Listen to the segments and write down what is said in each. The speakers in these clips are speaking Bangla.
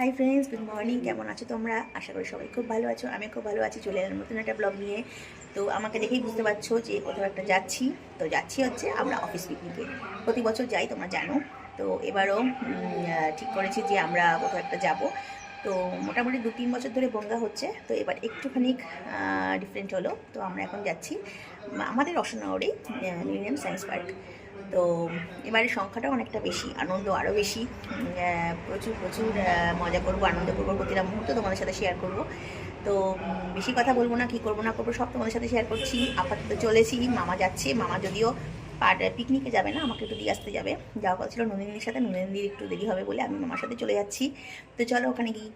Hi friends, good morning. কেমন আছো তোমরা? আশা করি সবাই খুব ভালো আছো। আমি খুব ভালো আছি। চলে এলাম নতুন একটা ব্লগ নিয়ে। তো আমাকে দেখেই বুঝতে পারছো যে কোথাও একটা যাচ্ছি। তো যাচ্ছি হচ্ছে আমরা অফিস পিকনিকে। প্রতি বছর যাই, তোমরা জানো। তো এবারও ঠিক করেছি যে আমরা কোথাও একটা যাব। তো মোটামুটি 2-3 বছর ধরে বনগা হচ্ছে, তো এবার একটুখানি ডিফারেন্ট হলো। তো আমরা এখন যাচ্ছি আমাদের অশোকনগরেই মিলেনিয়াম সায়েন্স পার্ক। তো এবারের সংখ্যাটা অনেকটা বেশি, আনন্দ আরও বেশি। প্রচুর প্রচুর মজা করবো, আনন্দ করবো, প্রতিটা মুহূর্ত তোমাদের সাথে শেয়ার করব। তো বেশি কথা বলবো না, কী করবো না করবো সব তোমাদের সাথে শেয়ার করছি। আপাতত চলেছি, মামা যাচ্ছে। মামা যদিও পিকনিকে যাবে না, আমাকে একটু দিয়ে আসতে যাবে। যাওয়া কথা ছিল নন্দিনীর সাথে, নন্দিনীর একটু দেরি হবে বলে আমি মামার সাথে চলে যাচ্ছি। তো চলো, ওখানে গিয়ে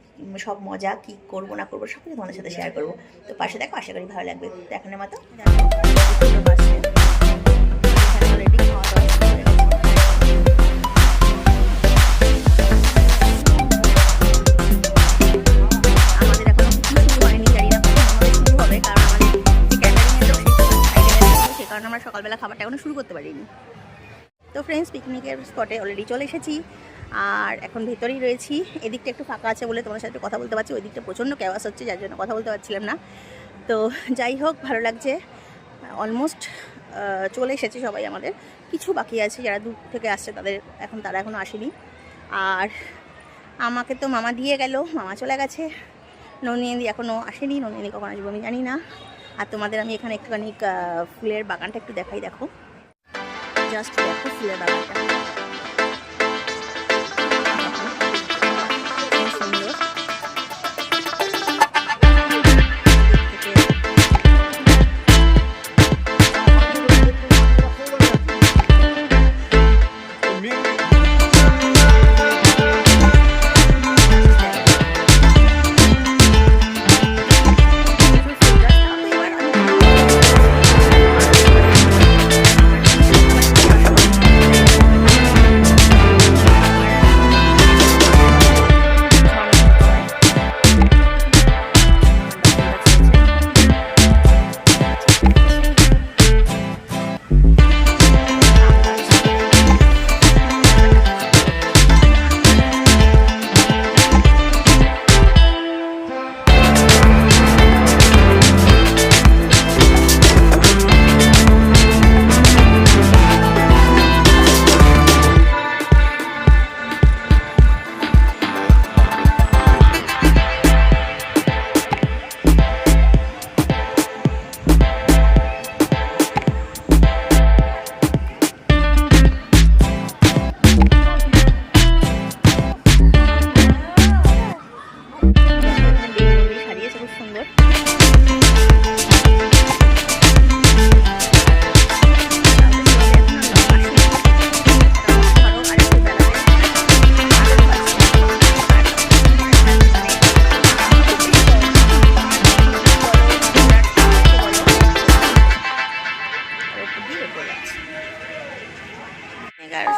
সব মজা কী করবো না করবো সব কিছু তোমাদের সাথে শেয়ার করবো। তো পাশে দেখো, আশা করি ভালো লাগবে। তো এখনের মতো অলরেডি খাওয়া দাওয়া আমরা সকালবেলা খাবারটা এখনো শুরু করতে পারিনি। তো ফ্রেন্ডস, পিকনিকের স্পটে অলরেডি চলে এসেছি আর এখন ভেতরেই রয়েছি। এদিকটা একটু ফাঁকা আছে বলে তোমার সাথে কথা বলতে পারছি, ওই দিকটা প্রচণ্ড ক্যাওয়াস হচ্ছে, যার জন্য কথা বলতে পারছিলাম না। তো যাই হোক, ভালো লাগছে। অলমোস্ট চলে এসেছে সবাই। আমাদের কিছু বাকি আছে, যারা দূর থেকে আসছে তারা এখনও আসেনি। আর আমাকে তো মামা দিয়ে গেল, মামা চলে গেছে। নন্দিনী এখনও আসেনি, নন্দিনী কখন আসবো আমি জানি না। আর তোমাদের আমি এখানে একটুখানি ফুলের বাগানটা একটু দেখাই। দেখো, জাস্ট দেখো ফুলের বাগানটা সুন্দর।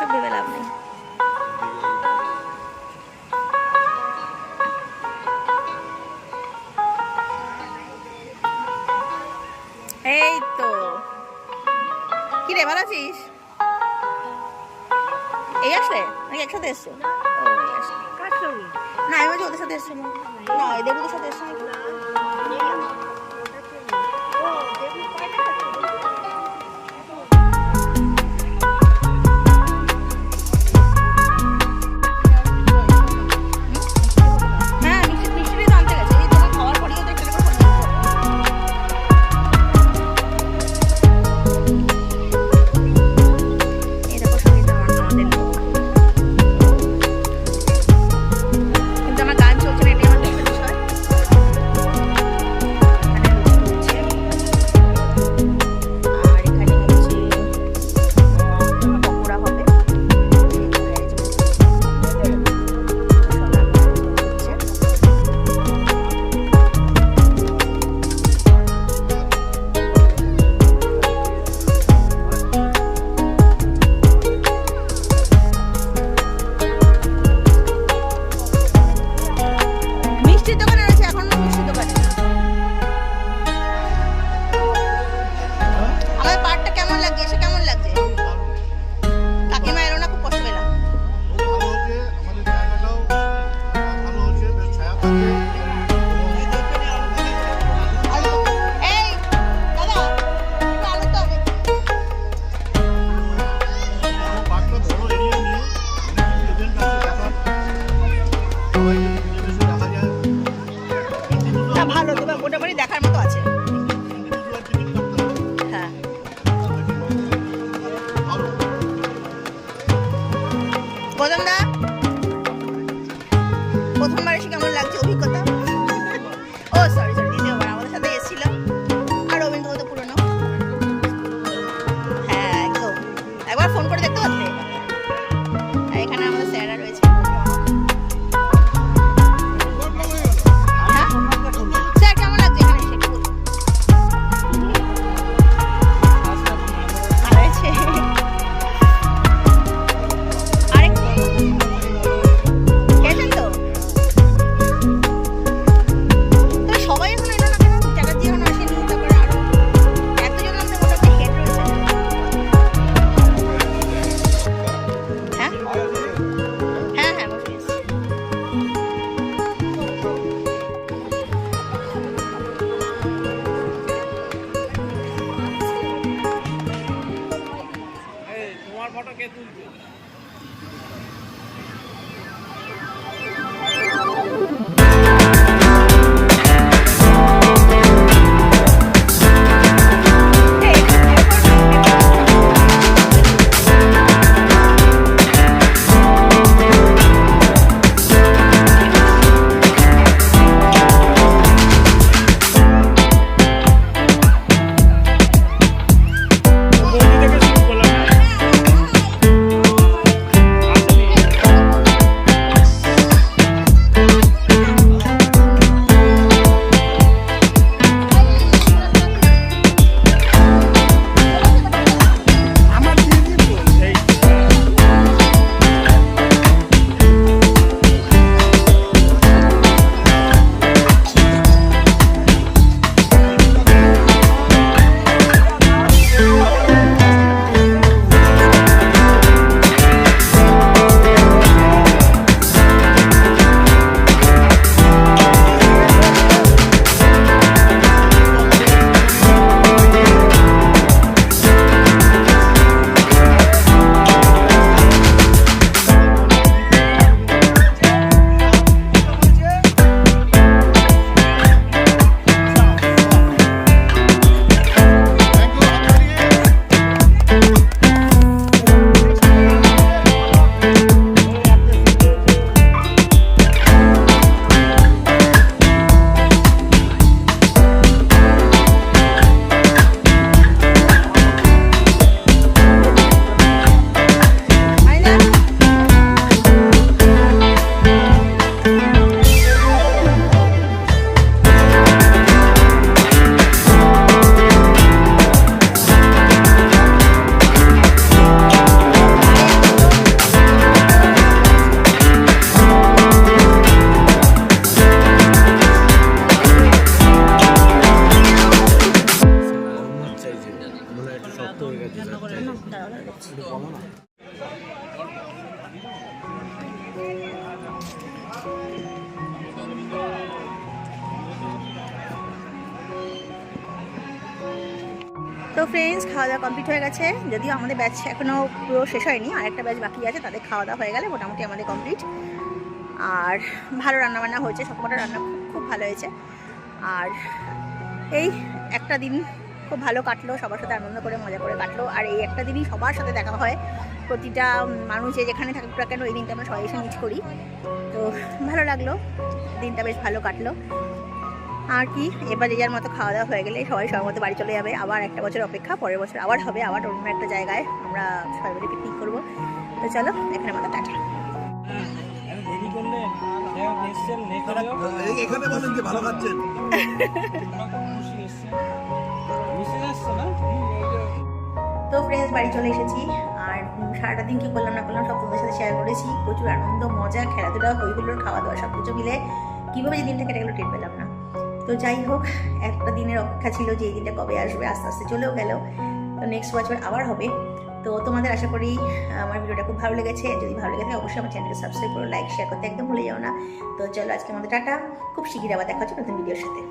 সব ভেবে লাভ নেই। এই তো কি রে, ভালো আছিস? এই আসলে নাকি একসাথে এসছো? না, আমি বলছি ওদের সাথে এসছো না, দেবুদের সাথে এসছো নাকি? না ভালো তো মোটামুটি দেখার মতো আছে। হ্যাঁ গৌতম দা, প্রথমবার এসে কেমন লাগছে অভিজ্ঞতা? ও সরি সরি, দ্বিতীয়বার আমাদের সাথে এসেছিল। আর রবীন্দ্র তো পুরনো। হ্যাঁ একদম, একবার ফোন করে দেখতে পারতে। আর এখানে আমাদের স্যাররা রয়েছে। হ্যাঁ স্যার কেমন লাগছে এখানে এসে? ভালো হয়েছে। আরেক খেয়েছেন তো? তো সবাই এখন এলো না কেন? চ্যাটার্জি এখন আসেনি, তারপরে আরো এতজন আমাদের মোটামুটি হেড রয়েছে। হ্যাঁ হ্যাঁ হ্যাঁ বসে এসছি। তোমার ফটো কে তুলবে? তো ফ্রেন্ডস, খাওয়া দাওয়া কমপ্লিট হয়ে গেছে। যদিও আমাদের ব্যাচ এখনও পুরো শেষ হয়নি, আরেকটা ব্যাচ বাকি আছে, তাদের খাওয়া দাওয়া হয়ে গেলে মোটামুটি আমাদের কমপ্লিট। আর ভালো রান্নাবান্না হয়েছে, সবকটা রান্না খুব ভালো হয়েছে। আর এই একটা দিন খুব ভালো কাটলো, সবার সাথে আনন্দ করে মজা করে কাটলো। আর এই একটা দিনই সবার সাথে দেখা হয়, প্রতিটা মানুষ যে যেখানে থাকুক না কেন এই দিনটা আমরা সবাই এসে মিট করি। তো ভালো লাগলো, দিনটা বেশ ভালো কাটলো। আর কি, এবার যে যার মতো খাওয়া দাওয়া হয়ে গেলে সবাই সবার মতো বাড়ি চলে যাবে। আবার একটা বছর অপেক্ষা, পরের বছর আবার হবে, আবার অন্য একটা জায়গায় আমরা সবাই মিলে পিকনিক করবো। তো চলো, এখানে মতো টাটা। তো ফ্রেন্ডস, বাড়ি চলে এসেছি। আর সারাটা দিন কি করলাম না করলাম সব তোমাদের সাথে শেয়ার করেছি। প্রচুর আনন্দ, মজা, খেলাধুলা, হইহুল্লোড়, খাওয়া দাওয়া সব কিছু মিলে কীভাবে যে দিনটা কেটে গেলো টের পেলাম না। তো যাই হোক, একটা দিনের অপেক্ষা ছিল যে এই দিনটা কবে আসবে, আস্তে আস্তে চলেও গেল। তো নেক্সট বছর আবার হবে। তো তোমাদের আশা করি আমার ভিডিওটা খুব ভালো লেগেছে। যদি ভালো লেগে থাকে অবশ্যই আমার চ্যানেলকে সাবস্ক্রাইব করো, লাইক শেয়ার করতে একদম ভুলে যাও না। তো চলো, আজকে আমাদের টাটা। খুব শিগগির আবার দেখা হচ্ছে নতুন ভিডিওর সাথে।